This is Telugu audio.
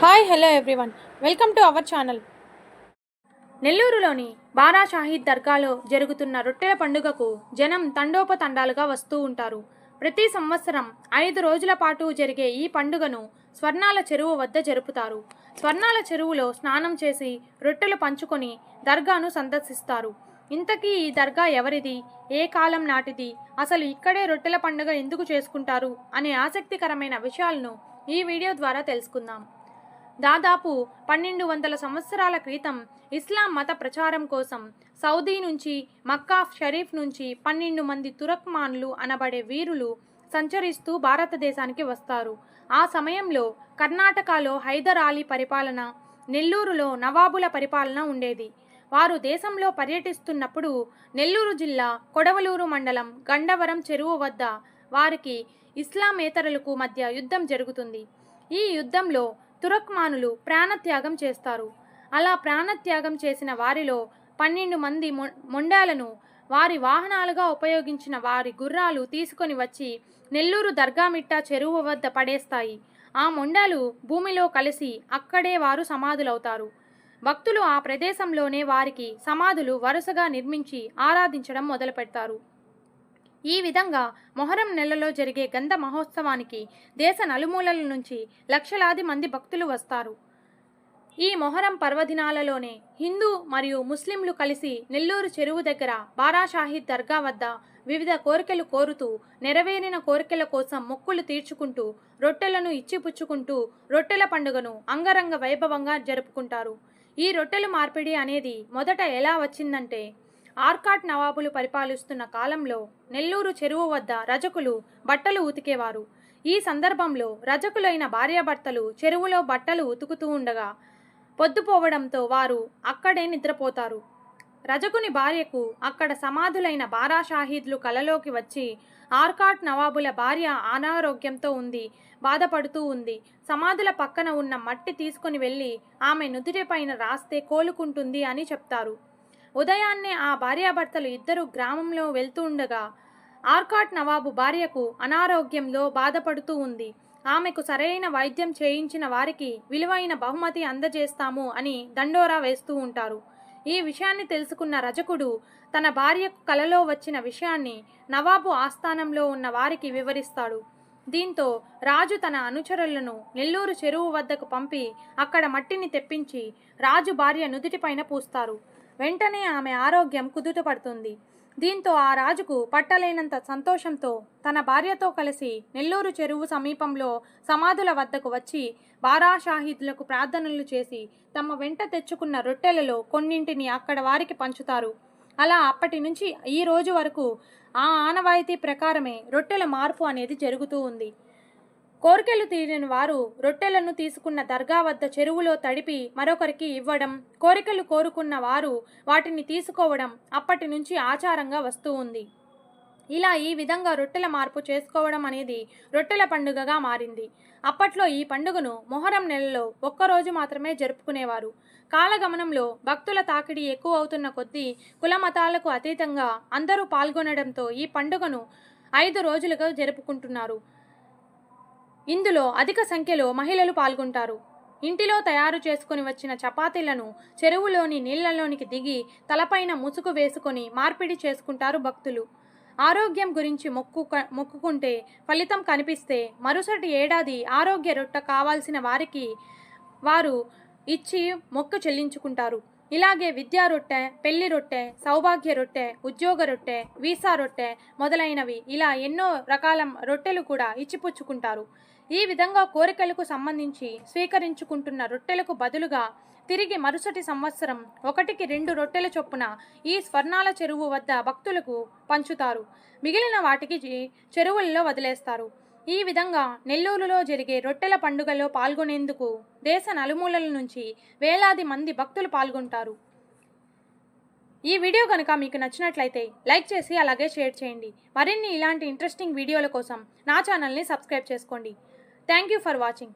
Hi hello everyone, welcome to our channel. నెల్లూరులోని బారా షాహీద్ దర్గాలో జరుగుతున్న రొట్టెల పండుగకు జనం తండోపతండాలుగా వస్తూ ఉంటారు. ప్రతి సంవత్సరం 5 రోజుల పాటు జరిగే ఈ పండుగను స్వర్ణాల చెరువు వద్ద జరుపుతారు. స్వర్ణాల చెరువులో స్నానం చేసి రొట్టెలు పంచుకొని దర్గాను సందర్శిస్తారు. ఇంతకీ ఈ దర్గా ఎవరిది, ఏ కాలం నాటిది, అసలు ఇక్కడే రొట్టెల పండుగ ఎందుకు చేసుకుంటారు అనే ఆసక్తికరమైన విషయాలను ఈ వీడియో ద్వారా తెలుసుకుందాం. దాదాపు 1200 సంవత్సరాల క్రితం ఇస్లాం మత ప్రచారం కోసం సౌదీ నుంచి, మక్కా షరీఫ్ నుంచి 12 మంది తురక్మాన్లు అనబడే వీరులు సంచరిస్తూ భారతదేశానికి వస్తారు. ఆ సమయంలో కర్ణాటకలో హైదర్ అలీ పరిపాలన, నెల్లూరులో నవాబుల పరిపాలన ఉండేది. వారు దేశంలో పర్యటిస్తున్నప్పుడు నెల్లూరు జిల్లా కొడవలూరు మండలం గండవరం చెరువు వద్ద వారికి ఇస్లామేతరులకు మధ్య యుద్ధం జరుగుతుంది. ఈ యుద్ధంలో తురక్మానులు ప్రాణత్యాగం చేస్తారు. అలా ప్రాణత్యాగం చేసిన వారిలో 12 మంది మొండాలను వారి వాహనాలుగా ఉపయోగించిన వారి గుర్రాలు తీసుకొని వచ్చి నెల్లూరు దర్గామిట్ట చెరువు వద్ద పడేస్తాయి. ఆ మొండాలు భూమిలో కలిసి అక్కడే వారు సమాధులవుతారు. భక్తులు ఆ ప్రదేశంలోనే వారికి సమాధులు వరుసగా నిర్మించి ఆరాధించడం మొదలుపెడతారు. ఈ విధంగా మొహరం నెలలో జరిగే గంధ మహోత్సవానికి దేశ నలుమూలల నుంచి లక్షలాది మంది భక్తులు వస్తారు. ఈ మొహరం పర్వదినాలలోనే హిందూ మరియు ముస్లింలు కలిసి నెల్లూరు చెరువు దగ్గర బారా షాహీద్ దర్గా వద్ద వివిధ కోరికలు కోరుతూ నెరవేరిన కోరికల కోసం మొక్కులు తీర్చుకుంటూ రొట్టెలను ఇచ్చిపుచ్చుకుంటూ రొట్టెల పండుగను అంగరంగ వైభవంగా జరుపుకుంటారు. ఈ రొట్టెల మార్పిడి అనేది మొదట ఎలా వచ్చిందంటే, ఆర్కాట్ నవాబులు పరిపాలిస్తున్న కాలంలో నెల్లూరు చెరువు వద్ద రజకులు బట్టలు ఉతికేవారు. ఈ సందర్భంలో రజకులైన భార్యాభర్తలు చెరువులో బట్టలు ఉతుకుతూ ఉండగా పొద్దుపోవడంతో వారు అక్కడే నిద్రపోతారు. రజకుని భార్యకు అక్కడ సమాధులైన బారా షాహీద్లు కలలోకి వచ్చి, ఆర్కాట్ నవాబుల భార్య అనారోగ్యంతో ఉంది, బాధపడుతూ ఉంది, సమాధుల పక్కన ఉన్న మట్టి తీసుకుని వెళ్ళి ఆమె నుదుటిపైన రాస్తే కోలుకుంటుంది అని చెప్తారు. ఉదయాన్నే ఆ భార్యాభర్తలు ఇద్దరు గ్రామంలో వెళ్తూ ఉండగా ఆర్కాట్ నవాబు భార్యకు అనారోగ్యంలో బాధపడుతూ ఉంది, ఆమెకు సరైన వైద్యం చేయించిన వారికి విలువైన బహుమతి అందజేస్తాము అని దండోరా వేస్తూ ఉంటారు. ఈ విషయాన్ని తెలుసుకున్న రజకుడు తన భార్యకు కలలో వచ్చిన విషయాన్ని నవాబు ఆస్థానంలో ఉన్న వారికి వివరిస్తాడు. దీంతో రాజు తన అనుచరులను నెల్లూరు చెరువు వద్దకు పంపి అక్కడ మట్టిని తెప్పించి రాజు భార్య నుదుటిపైన పూస్తారు. వెంటనే ఆమె ఆరోగ్యం కుదుటపడుతుంది. దీంతో ఆ రాజుకు పట్టలేనంత సంతోషంతో తన భార్యతో కలిసి నెల్లూరు చెరువు సమీపంలో సమాధుల వద్దకు వచ్చి బారా షాహీద్లకు ప్రార్థనలు చేసి తమ వెంట తెచ్చుకున్న రొట్టెలలో కొన్నింటిని అక్కడ వారికి పంచుతారు. అలా అప్పటి నుంచి ఈ రోజు వరకు ఆ ఆనవాయితీ ప్రకారమే రొట్టెల మార్పు అనేది జరుగుతూ ఉంది. కోరికలు తీరిన వారు రొట్టెలను తీసుకున్న దర్గా వద్ద చెరువులో తడిపి మరొకరికి ఇవ్వడం, కోరికలు కోరుకున్న వారు వాటిని తీసుకోవడం అప్పటి నుంచి ఆచారంగా వస్తూ ఉంది. ఇలా ఈ విధంగా రొట్టెల మార్పు చేసుకోవడం అనేది రొట్టెల పండుగగా మారింది. అప్పట్లో ఈ పండుగను మొహరం నెలలో ఒక్కరోజు మాత్రమే జరుపుకునేవారు. కాలగమనంలో భక్తుల తాకిడి ఎక్కువ అవుతున్న కొద్దీ కుల మతాలకు అతీతంగా అందరూ పాల్గొనడంతో ఈ పండుగను 5 రోజులుగా జరుపుకుంటున్నారు. ఇందులో అధిక సంఖ్యలో మహిళలు పాల్గొంటారు. ఇంటిలో తయారు చేసుకుని వచ్చిన చపాతీలను చెరువులోని నీళ్లలోనికి దిగి తలపైన ముసుగు వేసుకొని మార్పిడి చేసుకుంటారు భక్తులు. ఆరోగ్యం గురించి మొక్కుకుంటే ఫలితం కనిపిస్తే మరుసటి ఏడాది ఆరోగ్య రొట్టె కావాల్సిన వారికి వారు ఇచ్చి మొక్కు చెల్లించుకుంటారు. ఇలాగే విద్యా రొట్టె, పెళ్లి రొట్టె, సౌభాగ్య రొట్టె, ఉద్యోగ రొట్టె, వీసా రొట్టె మొదలైనవి ఇలా ఎన్నో రకాల రొట్టెలు కూడా ఇచ్చిపుచ్చుకుంటారు. ఈ విధంగా కోరికలకు సంబంధించి స్వీకరించుకుంటున్న రొట్టెలకు బదులుగా తిరిగి మరుసటి సంవత్సరం 1కి 2 రొట్టెల చొప్పున ఈ స్వర్ణాల చెరువు వద్ద భక్తులకు పంచుతారు. మిగిలిన వాటికి చెరువుల్లో వదిలేస్తారు. ఈ విధంగా నెల్లూరులో జరిగే రొట్టెల పండుగలో పాల్గొనేందుకు దేశ నలుమూలల నుంచి వేలాది మంది భక్తులు పాల్గొంటారు. ఈ వీడియో కనుక మీకు నచ్చినట్లయితే లైక్ చేసి అలాగే షేర్ చేయండి. మరిన్ని ఇలాంటి ఇంట్రెస్టింగ్ వీడియోల కోసం నా ఛానల్ని సబ్స్క్రైబ్ చేసుకోండి. Thank you for watching.